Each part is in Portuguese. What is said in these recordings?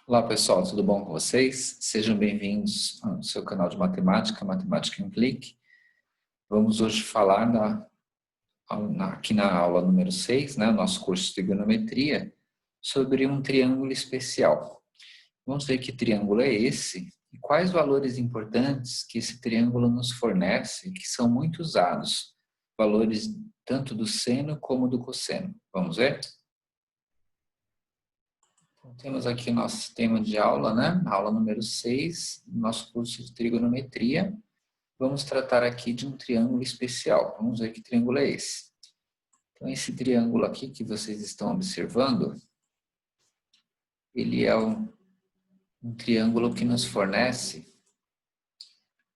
Olá pessoal, tudo bom com vocês? Sejam bem-vindos ao seu canal de matemática, Matemática em Clique. Vamos hoje falar aqui na aula número 6, né, nosso curso de trigonometria, sobre um triângulo especial. Vamos ver que triângulo é esse e quais valores importantes que esse triângulo nos fornece, que são muito usados, valores tanto do seno como do cosseno. Vamos ver? Temos aqui o nosso tema de aula, né? Aula número 6, nosso curso de trigonometria. Vamos tratar aqui de um triângulo especial. Vamos ver que triângulo é esse. Então, esse triângulo aqui que vocês estão observando, ele é um triângulo que nos fornece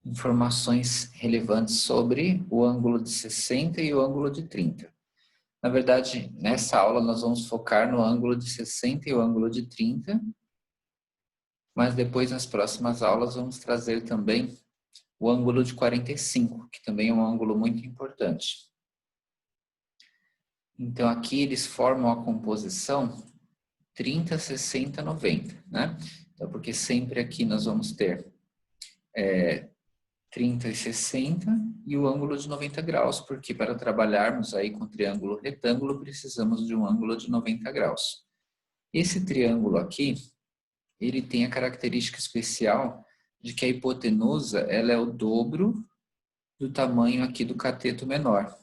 informações relevantes sobre o ângulo de 60 e o ângulo de 30. Na verdade, nessa aula nós vamos focar no ângulo de 60 e o ângulo de 30, mas depois nas próximas aulas vamos trazer também o ângulo de 45, que também é um ângulo muito importante. Então aqui eles formam a composição 30, 60, 90, né? Então porque sempre aqui nós vamos ter 30 e 60 e o ângulo de 90 graus, porque para trabalharmos aí com triângulo retângulo precisamos de um ângulo de 90 graus. Esse triângulo aqui, ele tem a característica especial de que a hipotenusa ela é o dobro do tamanho aqui do cateto menor.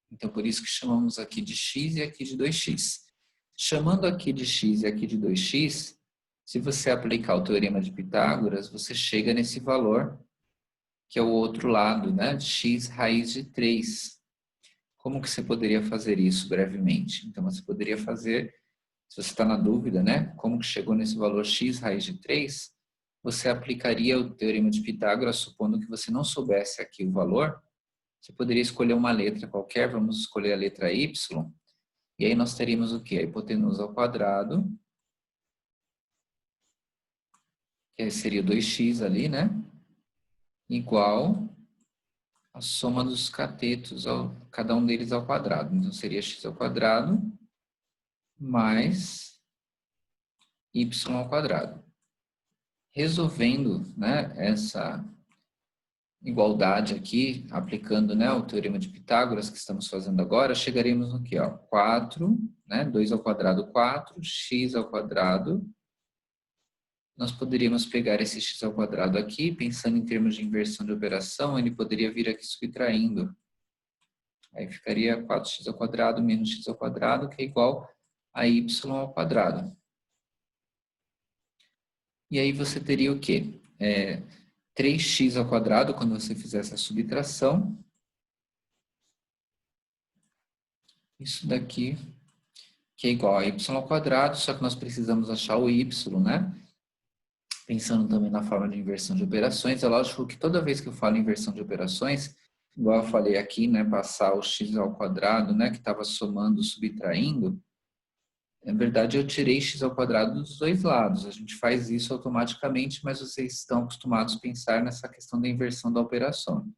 Então, por isso que chamamos aqui de x e aqui de 2x. Chamando aqui de x e aqui de 2x, se você aplicar o teorema de Pitágoras, você chega nesse valor, que é o outro lado, né? De x raiz de 3. Como que você poderia fazer isso brevemente? Então, você poderia fazer, se você está na dúvida, né? Como que chegou nesse valor x raiz de 3? Você aplicaria o teorema de Pitágoras, supondo que você não soubesse aqui o valor, você poderia escolher uma letra qualquer, vamos escolher a letra y, e aí nós teríamos o quê? A hipotenusa ao quadrado, que seria 2x ali, né? Igual a soma dos catetos, cada um deles ao quadrado. Então seria x ao quadrado mais y ao quadrado. Resolvendo, né, essa igualdade aqui, aplicando, né, o teorema de Pitágoras que estamos fazendo agora, chegaremos no que? 4, né, 2 ao quadrado 4, x ao quadrado. Nós poderíamos pegar esse x ao quadrado aqui, pensando em termos de inversão de operação, ele poderia vir aqui subtraindo. Aí ficaria 4x ao quadrado menos x ao quadrado, que é igual a y ao quadrado. E aí você teria o quê? 3x ao quadrado, quando você fizesse a subtração. Isso daqui, que é igual a y ao quadrado, só que nós precisamos achar o y, né? Pensando também na forma de inversão de operações, é lógico que toda vez que eu falo inversão de operações, igual eu falei aqui, né? Passar o x ao quadrado, né? Que estava somando, subtraindo. Na verdade, eu tirei x ao quadrado dos dois lados. A gente faz isso automaticamente, mas vocês estão acostumados a pensar nessa questão da inversão da operação.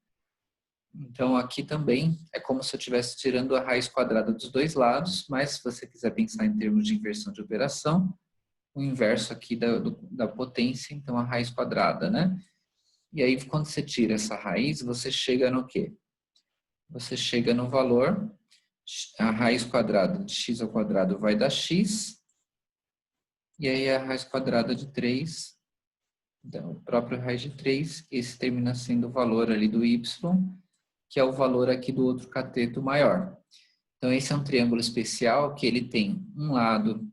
Então, aqui também é como se eu estivesse tirando a raiz quadrada dos dois lados, mas se você quiser pensar em termos de inversão de operação, o inverso aqui da potência, então a raiz quadrada, né? E aí, quando você tira essa raiz, você chega no quê? Você chega no valor, a raiz quadrada de x ao quadrado vai dar x, e aí a raiz quadrada de 3, então, o próprio raiz de 3, esse termina sendo o valor ali do y, que é o valor aqui do outro cateto maior. Então, esse é um triângulo especial que ele tem um lado,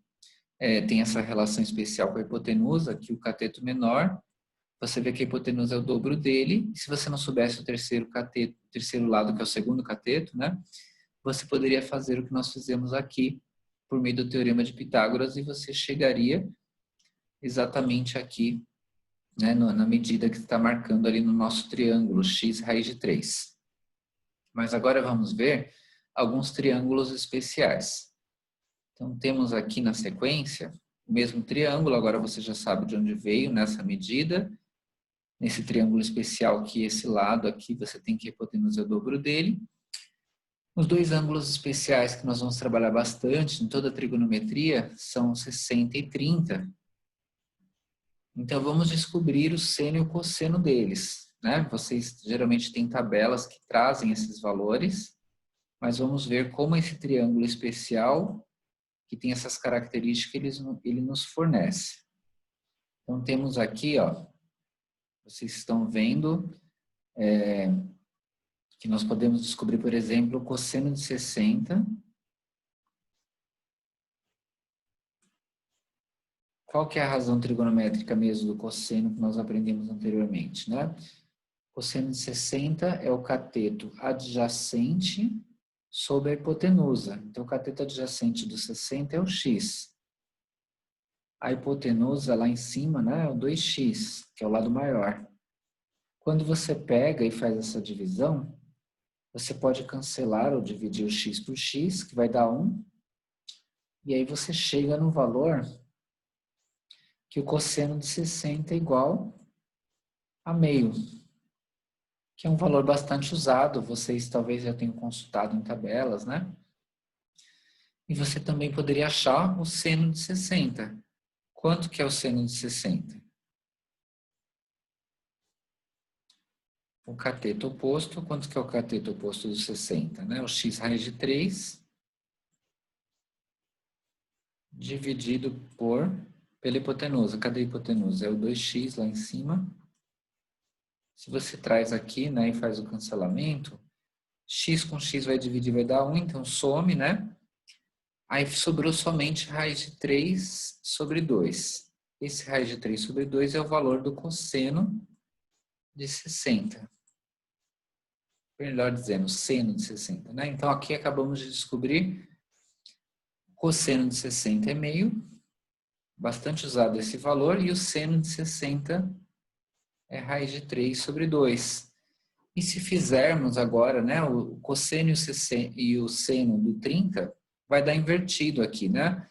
tem essa relação especial com a hipotenusa, que o cateto menor, você vê que a hipotenusa é o dobro dele, e se você não soubesse o terceiro lado, que é o segundo cateto, né, você poderia fazer o que nós fizemos aqui, por meio do teorema de Pitágoras, e você chegaria exatamente aqui, né, na medida que está marcando ali no nosso triângulo, x raiz de 3. Mas agora vamos ver alguns triângulos especiais. Então, temos aqui na sequência o mesmo triângulo, agora você já sabe de onde veio nessa medida. Nesse triângulo especial que esse lado aqui, você tem que a hipotenusa é o dobro dele. Os dois ângulos especiais que nós vamos trabalhar bastante em toda a trigonometria são 60 e 30. Então, vamos descobrir o seno e o cosseno deles, né? Vocês geralmente têm tabelas que trazem esses valores, mas vamos ver como esse triângulo especial, que tem essas características, ele nos fornece. Então, temos aqui, ó, vocês estão vendo que nós podemos descobrir, por exemplo, o cosseno de 60. Qual que é a razão trigonométrica mesmo do cosseno que nós aprendemos anteriormente, né? Cosseno de 60 é o cateto adjacente sobre a hipotenusa. Então, o cateto adjacente do 60 é o x. A hipotenusa lá em cima, né, é o 2x, que é o lado maior. Quando você pega e faz essa divisão, você pode cancelar ou dividir o x por x, que vai dar 1. E aí você chega no valor que o cosseno de 60 é igual a meio, que é um valor bastante usado. Vocês talvez já tenham consultado em tabelas, né? E você também poderia achar o seno de 60. Quanto que é o seno de 60? O cateto oposto, quanto que é o cateto oposto do 60? Né? O x raiz de 3 dividido pela hipotenusa. Cadê a hipotenusa? É o 2x lá em cima. Se você traz aqui, né, e faz o cancelamento, x com x vai dividir, vai dar 1, então some, né? Aí sobrou somente raiz de 3 sobre 2. Esse raiz de 3 sobre 2 é o valor do cosseno de 60. Melhor dizendo, seno de 60, né? Então, aqui acabamos de descobrir o cosseno de 60 é meio, bastante usado esse valor, e o seno de 60 é raiz de 3 sobre 2. E se fizermos agora, né, o cosseno e o seno do 30, vai dar invertido aqui, né?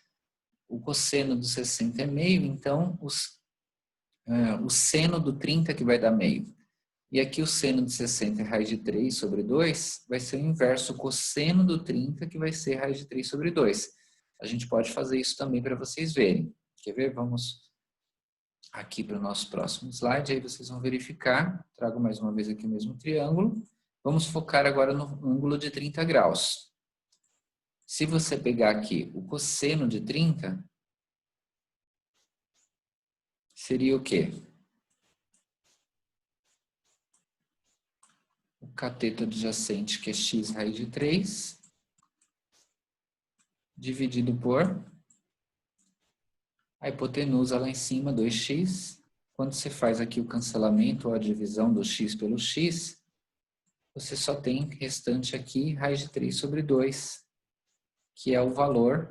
O cosseno do 60 é meio, então o seno do 30 que vai dar meio. E aqui o seno de 60 é raiz de 3 sobre 2, vai ser o inverso, o cosseno do 30, que vai ser raiz de 3 sobre 2. A gente pode fazer isso também para vocês verem. Quer ver? Vamos aqui para o nosso próximo slide, aí vocês vão verificar. Trago mais uma vez aqui o mesmo triângulo. Vamos focar agora no ângulo de 30 graus. Se você pegar aqui o cosseno de 30, seria o quê? O cateto adjacente, que é x raiz de 3, dividido por a hipotenusa lá em cima, 2x. Quando você faz aqui o cancelamento ou a divisão do x pelo x, você só tem restante aqui raiz de 3 sobre 2, que é o valor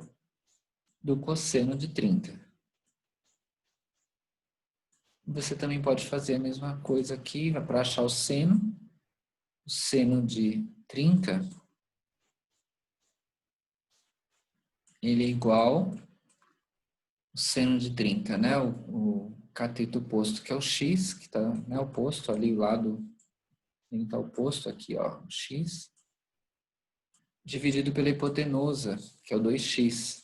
do cosseno de 30. Você também pode fazer a mesma coisa aqui para achar o seno. O seno de 30, ele é igual o seno de 30, né? O cateto oposto, que é o x, que está, né, oposto ali, o lado, ele está oposto aqui, ó, o x, dividido pela hipotenusa, que é o 2x.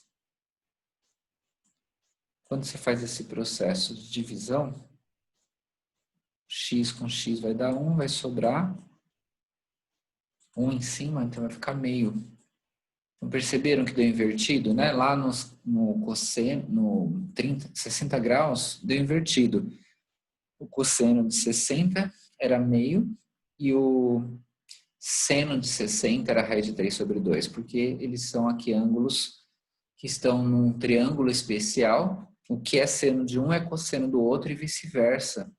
Quando você faz esse processo de divisão, x com x vai dar 1, vai sobrar 1 em cima, então vai ficar meio. Então, perceberam que deu invertido, né? Lá no cosseno, no 60 graus, deu invertido. O cosseno de 60 era meio e o seno de 60 era raiz de 3 sobre 2, porque eles são aqui ângulos que estão num triângulo especial. O que é seno de um é cosseno do outro e vice-versa.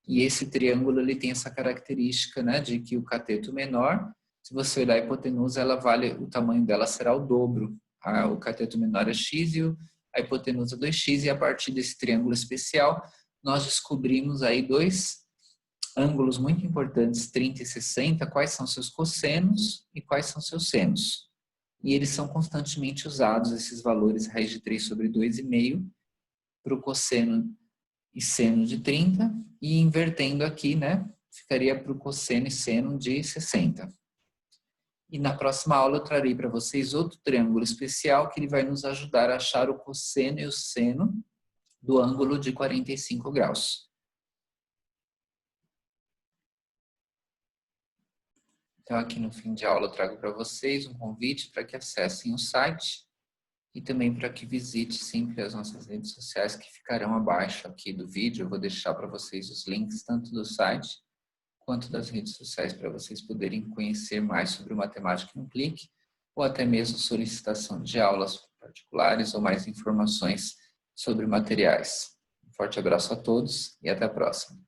E esse triângulo ele tem essa característica, né, de que o cateto menor, se você olhar a hipotenusa, o tamanho dela será o dobro. O cateto menor é x e a hipotenusa 2x, e a partir desse triângulo especial, nós descobrimos aí dois ângulos muito importantes, 30 e 60, quais são seus cossenos e quais são seus senos. E eles são constantemente usados, esses valores, raiz de 3 sobre 2,5, para o cosseno e seno de 30, e invertendo aqui, né, ficaria para o cosseno e seno de 60. E na próxima aula eu trarei para vocês outro triângulo especial que ele vai nos ajudar a achar o cosseno e o seno do ângulo de 45 graus. Então, aqui no fim de aula, eu trago para vocês um convite para que acessem o site e também para que visite sempre as nossas redes sociais que ficarão abaixo aqui do vídeo. Eu vou deixar para vocês os links tanto do site quanto das redes sociais para vocês poderem conhecer mais sobre o Matemática em um Clique ou até mesmo solicitação de aulas particulares ou mais informações sobre materiais. Um forte abraço a todos e até a próxima.